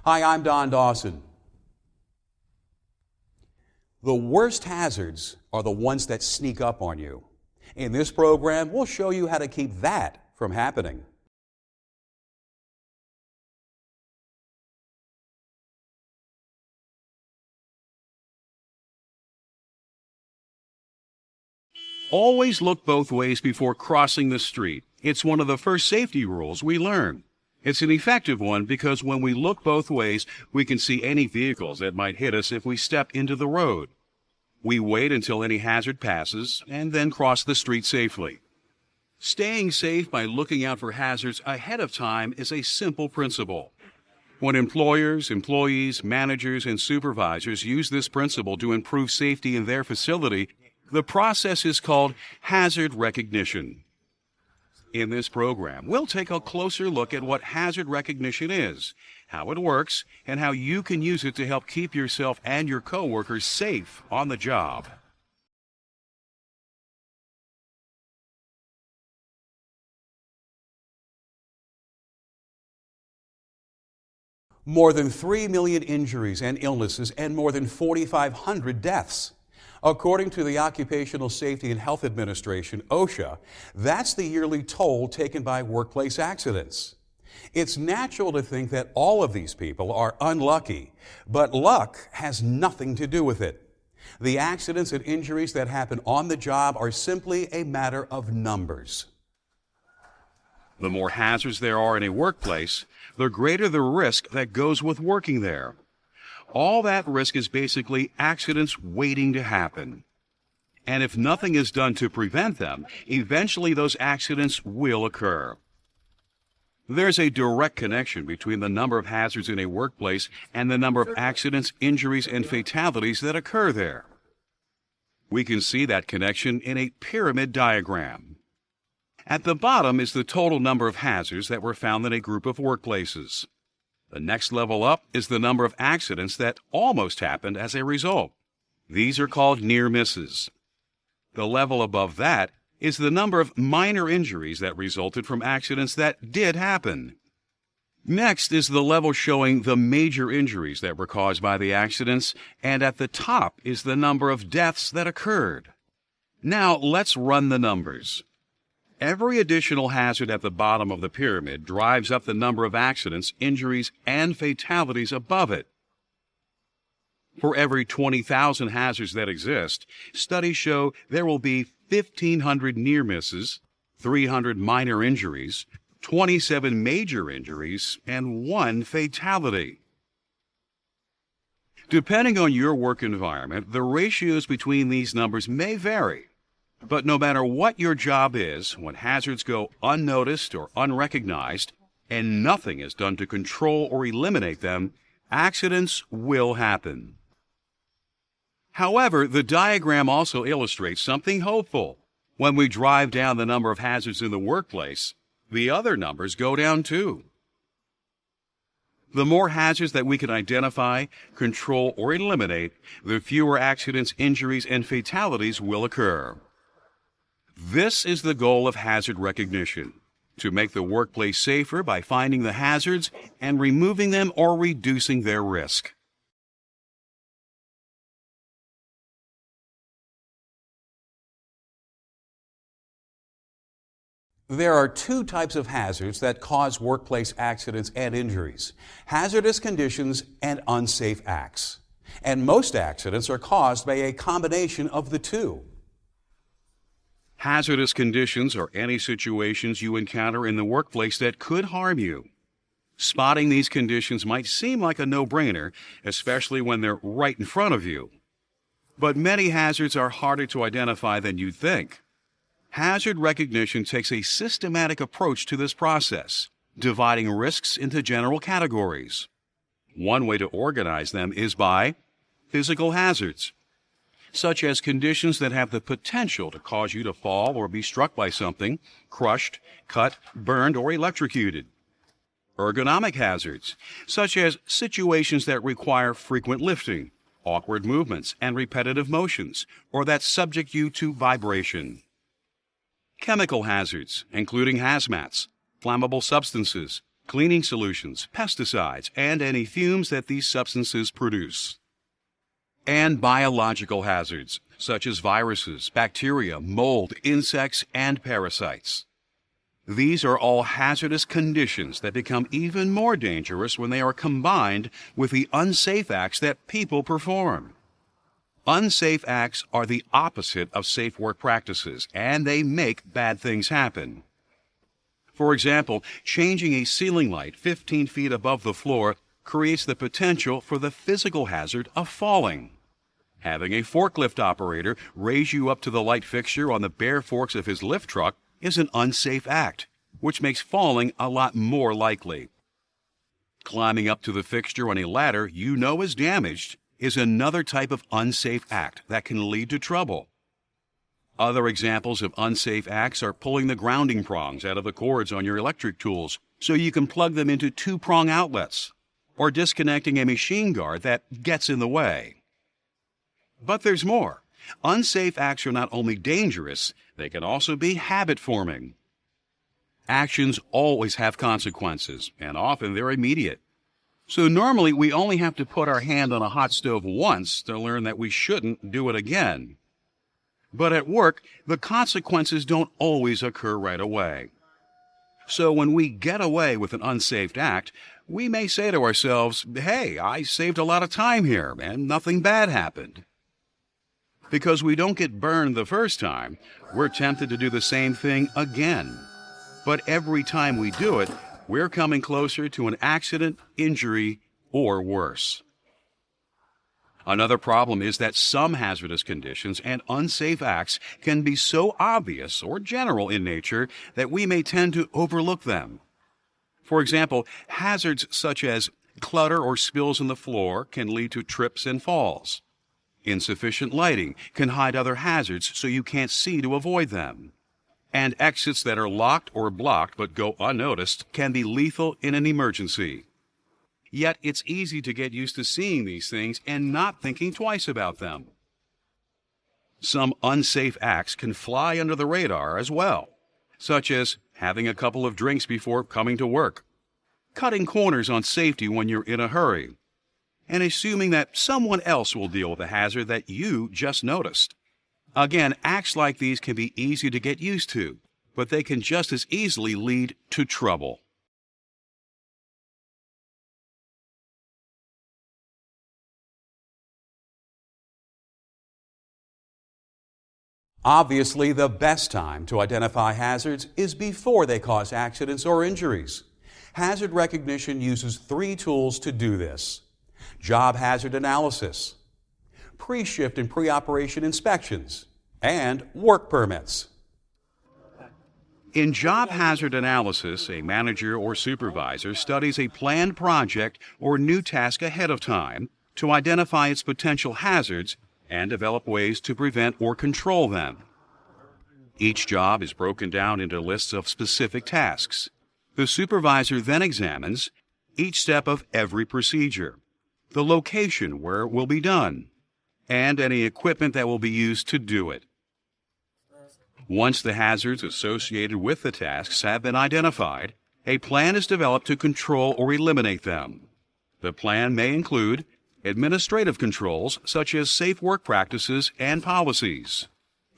Hi, I'm Don Dawson. The worst hazards are the ones that sneak up on you. In this program, we'll show you how to keep that from happening. Always look both ways before crossing the street. It's one of the first safety rules we learn. It's an effective one because when we look both ways, we can see any vehicles that might hit us if we step into the road. We wait until any hazard passes and then cross the street safely. Staying safe by looking out for hazards ahead of time is a simple principle. When employers, employees, managers, and supervisors use this principle to improve safety in their facility, the process is called hazard recognition. In this program, we'll take a closer look at what hazard recognition is, how it works, and how you can use it to help keep yourself and your coworkers safe on the job. More than 3 million injuries and illnesses and more than 4,500 deaths. According to the Occupational Safety and Health Administration, OSHA, that's the yearly toll taken by workplace accidents. It's natural to think that all of these people are unlucky, but luck has nothing to do with it. The accidents and injuries that happen on the job are simply a matter of numbers. The more hazards there are in a workplace, the greater the risk that goes with working there. All that risk is basically accidents waiting to happen. And if nothing is done to prevent them, eventually those accidents will occur. There's a direct connection between the number of hazards in a workplace and the number of accidents, injuries, and fatalities that occur there. We can see that connection in a pyramid diagram. At the bottom is the total number of hazards that were found in a group of workplaces. The next level up is the number of accidents that almost happened as a result. These are called near misses. The level above that is the number of minor injuries that resulted from accidents that did happen. Next is the level showing the major injuries that were caused by the accidents, and at the top is the number of deaths that occurred. Now let's run the numbers. Every additional hazard at the bottom of the pyramid drives up the number of accidents, injuries, and fatalities above it. For every 20,000 hazards that exist, studies show there will be 1,500 near misses, 300 minor injuries, 27 major injuries, and 1 fatality. Depending on your work environment, the ratios between these numbers may vary. But no matter what your job is, when hazards go unnoticed or unrecognized, and nothing is done to control or eliminate them, accidents will happen. However, the diagram also illustrates something hopeful. When we drive down the number of hazards in the workplace, the other numbers go down too. The more hazards that we can identify, control, or eliminate, the fewer accidents, injuries, and fatalities will occur. This is the goal of hazard recognition, to make the workplace safer by finding the hazards and removing them or reducing their risk. There are 2 types of hazards that cause workplace accidents and injuries: hazardous conditions and unsafe acts. And most accidents are caused by a combination of the two. Hazardous conditions are any situations you encounter in the workplace that could harm you. Spotting these conditions might seem like a no-brainer, especially when they're right in front of you. But many hazards are harder to identify than you'd think. Hazard recognition takes a systematic approach to this process, dividing risks into general categories. One way to organize them is by physical hazards, such as conditions that have the potential to cause you to fall or be struck by something, crushed, cut, burned, or electrocuted. Ergonomic hazards, such as situations that require frequent lifting, awkward movements, and repetitive motions, or that subject you to vibration. Chemical hazards, including hazmats, flammable substances, cleaning solutions, pesticides, and any fumes that these substances produce. And biological hazards, such as viruses, bacteria, mold, insects, and parasites. These are all hazardous conditions that become even more dangerous when they are combined with the unsafe acts that people perform. Unsafe acts are the opposite of safe work practices, and they make bad things happen. For example, changing a ceiling light 15 feet above the floor creates the potential for the physical hazard of falling. Having a forklift operator raise you up to the light fixture on the bare forks of his lift truck is an unsafe act, which makes falling a lot more likely. Climbing up to the fixture on a ladder you know is damaged is another type of unsafe act that can lead to trouble. Other examples of unsafe acts are pulling the grounding prongs out of the cords on your electric tools so you can plug them into two-prong outlets, or disconnecting a machine guard that gets in the way. But there's more. Unsafe acts are not only dangerous, they can also be habit-forming. Actions always have consequences, and often they're immediate. So normally we only have to put our hand on a hot stove once to learn that we shouldn't do it again. But at work, the consequences don't always occur right away. So when we get away with an unsafe act, we may say to ourselves, "Hey, I saved a lot of time here, and nothing bad happened." Because we don't get burned the first time, we're tempted to do the same thing again. But every time we do it, we're coming closer to an accident, injury, or worse. Another problem is that some hazardous conditions and unsafe acts can be so obvious or general in nature that we may tend to overlook them. For example, hazards such as clutter or spills on the floor can lead to trips and falls. Insufficient lighting can hide other hazards so you can't see to avoid them. And exits that are locked or blocked but go unnoticed can be lethal in an emergency. Yet it's easy to get used to seeing these things and not thinking twice about them. Some unsafe acts can fly under the radar as well, such as having a couple of drinks before coming to work, cutting corners on safety when you're in a hurry, and assuming that someone else will deal with a hazard that you just noticed. Again, acts like these can be easy to get used to, but they can just as easily lead to trouble. Obviously, the best time to identify hazards is before they cause accidents or injuries. Hazard recognition uses 3 tools to do this: job hazard analysis, pre-shift and pre-operation inspections, and work permits. In job hazard analysis, a manager or supervisor studies a planned project or new task ahead of time to identify its potential hazards and develop ways to prevent or control them. Each job is broken down into lists of specific tasks. The supervisor then examines each step of every procedure, the location where it will be done, and any equipment that will be used to do it. Once the hazards associated with the tasks have been identified, a plan is developed to control or eliminate them. The plan may include administrative controls such as safe work practices and policies,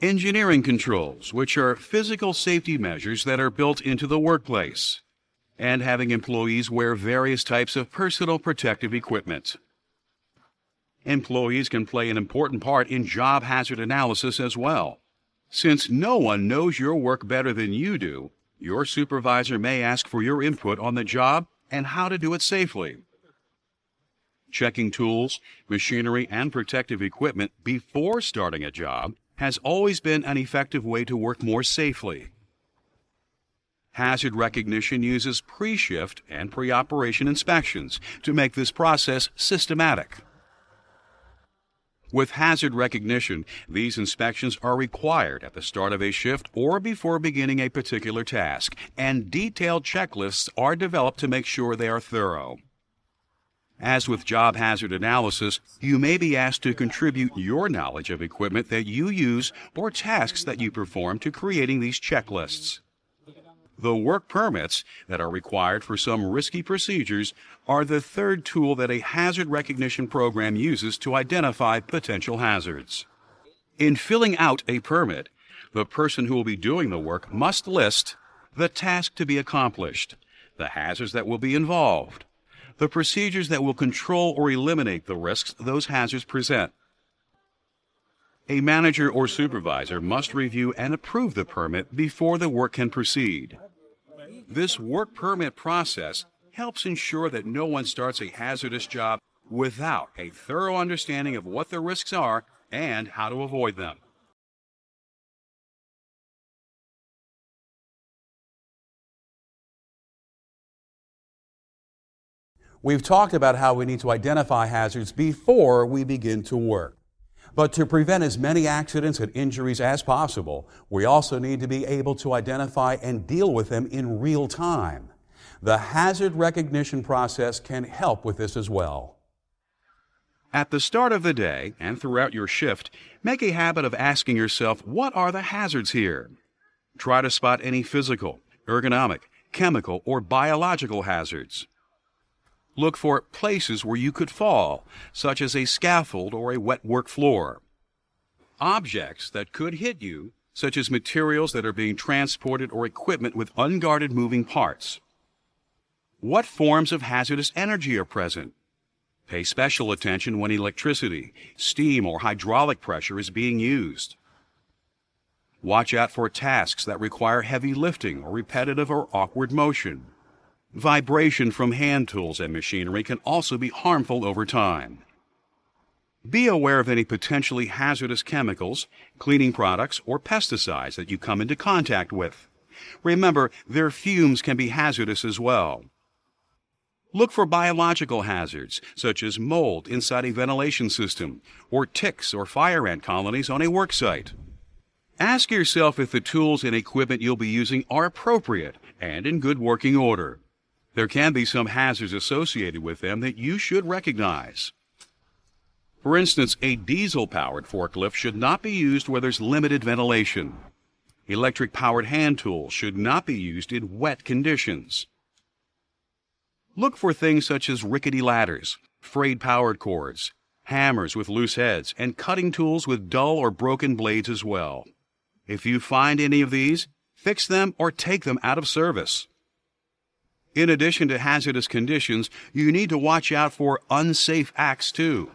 engineering controls, which are physical safety measures that are built into the workplace, and having employees wear various types of personal protective equipment. Employees can play an important part in job hazard analysis as well. Since no one knows your work better than you do, your supervisor may ask for your input on the job and how to do it safely. Checking tools, machinery, and protective equipment before starting a job has always been an effective way to work more safely. Hazard recognition uses pre-shift and pre-operation inspections to make this process systematic. With hazard recognition, these inspections are required at the start of a shift or before beginning a particular task, and detailed checklists are developed to make sure they are thorough. As with job hazard analysis, you may be asked to contribute your knowledge of equipment that you use or tasks that you perform to creating these checklists. The work permits that are required for some risky procedures are the third tool that a hazard recognition program uses to identify potential hazards. In filling out a permit, the person who will be doing the work must list the task to be accomplished, the hazards that will be involved, the procedures that will control or eliminate the risks those hazards present. A manager or supervisor must review and approve the permit before the work can proceed. This work permit process helps ensure that no one starts a hazardous job without a thorough understanding of what the risks are and how to avoid them. We've talked about how we need to identify hazards before we begin to work. But to prevent as many accidents and injuries as possible, we also need to be able to identify and deal with them in real time. The hazard recognition process can help with this as well. At the start of the day and throughout your shift, make a habit of asking yourself, what are the hazards here? Try to spot any physical, ergonomic, chemical, or biological hazards. Look for places where you could fall, such as a scaffold or a wet work floor. Objects that could hit you, such as materials that are being transported or equipment with unguarded moving parts. What forms of hazardous energy are present? Pay special attention when electricity, steam, or hydraulic pressure is being used. Watch out for tasks that require heavy lifting or repetitive or awkward motion. Vibration from hand tools and machinery can also be harmful over time. Be aware of any potentially hazardous chemicals, cleaning products, or pesticides that you come into contact with. Remember, their fumes can be hazardous as well. Look for biological hazards, such as mold inside a ventilation system, or ticks or fire ant colonies on a work site. Ask yourself if the tools and equipment you'll be using are appropriate and in good working order. There can be some hazards associated with them that you should recognize. For instance, a diesel-powered forklift should not be used where there's limited ventilation. Electric-powered hand tools should not be used in wet conditions. Look for things such as rickety ladders, frayed power cords, hammers with loose heads, and cutting tools with dull or broken blades as well. If you find any of these, fix them or take them out of service. In addition to hazardous conditions, you need to watch out for unsafe acts too.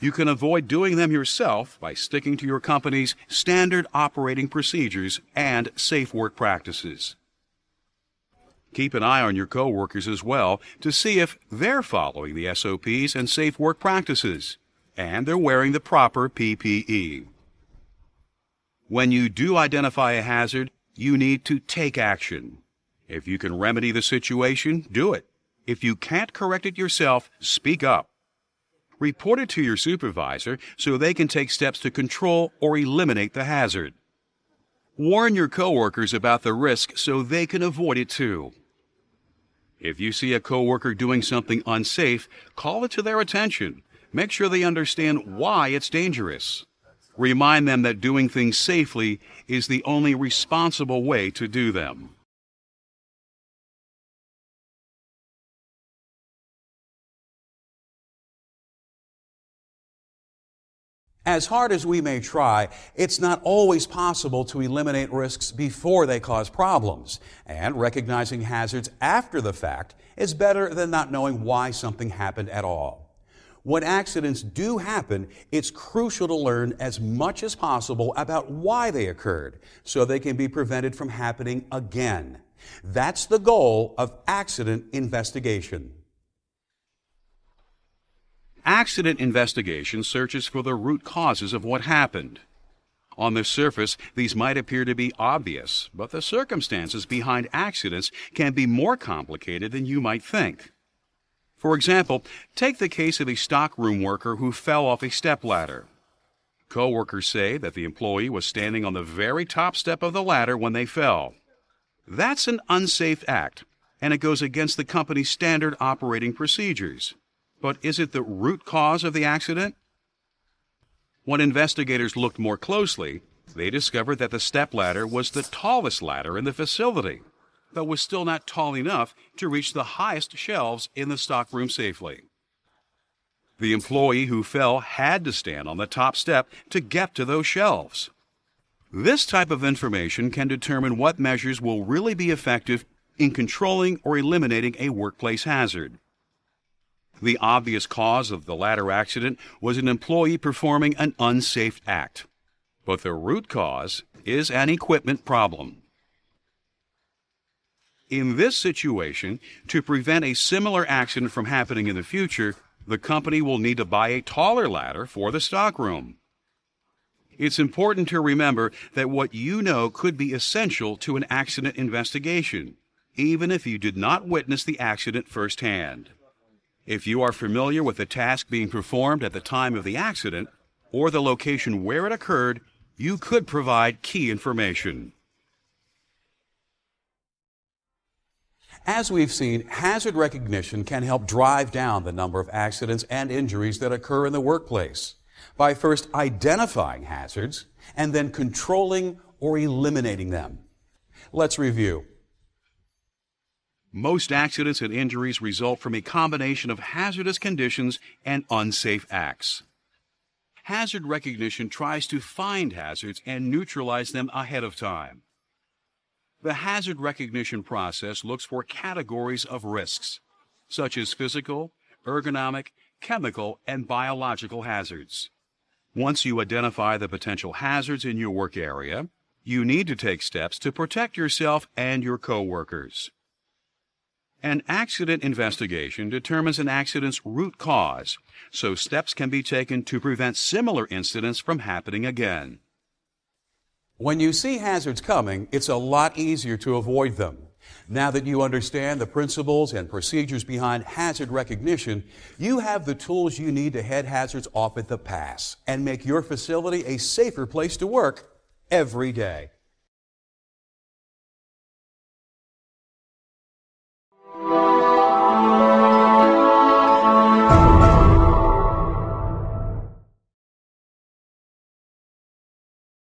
You can avoid doing them yourself by sticking to your company's standard operating procedures and safe work practices. Keep an eye on your coworkers as well to see if they're following the SOPs and safe work practices, and they're wearing the proper PPE. When you do identify a hazard, you need to take action. If you can remedy the situation, do it. If you can't correct it yourself, speak up. Report it to your supervisor so they can take steps to control or eliminate the hazard. Warn your coworkers about the risk so they can avoid it too. If you see a coworker doing something unsafe, call it to their attention. Make sure they understand why it's dangerous. Remind them that doing things safely is the only responsible way to do them. As hard as we may try, it's not always possible to eliminate risks before they cause problems, and recognizing hazards after the fact is better than not knowing why something happened at all. When accidents do happen, it's crucial to learn as much as possible about why they occurred so they can be prevented from happening again. That's the goal of accident investigation. Accident investigation searches for the root causes of what happened. On the surface, these might appear to be obvious, but the circumstances behind accidents can be more complicated than you might think. For example, take the case of a stockroom worker who fell off a stepladder. Co-workers say that the employee was standing on the very top step of the ladder when they fell. That's an unsafe act, and it goes against the company's standard operating procedures. But is it the root cause of the accident? When investigators looked more closely, they discovered that the stepladder was the tallest ladder in the facility. but was still not tall enough to reach the highest shelves in the stockroom safely. The employee who fell had to stand on the top step to get to those shelves. This type of information can determine what measures will really be effective in controlling or eliminating a workplace hazard. The obvious cause of the ladder accident was an employee performing an unsafe act, but the root cause is an equipment problem. In this situation, to prevent a similar accident from happening in the future, the company will need to buy a taller ladder for the stockroom. It's important to remember that what you know could be essential to an accident investigation, even if you did not witness the accident firsthand. If you are familiar with the task being performed at the time of the accident or the location where it occurred, you could provide key information. As we've seen, hazard recognition can help drive down the number of accidents and injuries that occur in the workplace by first identifying hazards and then controlling or eliminating them. Let's review. Most accidents and injuries result from a combination of hazardous conditions and unsafe acts. Hazard recognition tries to find hazards and neutralize them ahead of time. The hazard recognition process looks for categories of risks, such as physical, ergonomic, chemical, and biological hazards. Once you identify the potential hazards in your work area, you need to take steps to protect yourself and your coworkers. An accident investigation determines an accident's root cause, so steps can be taken to prevent similar incidents from happening again. When you see hazards coming, it's a lot easier to avoid them. Now that you understand the principles and procedures behind hazard recognition, you have the tools you need to head hazards off at the pass and make your facility a safer place to work every day.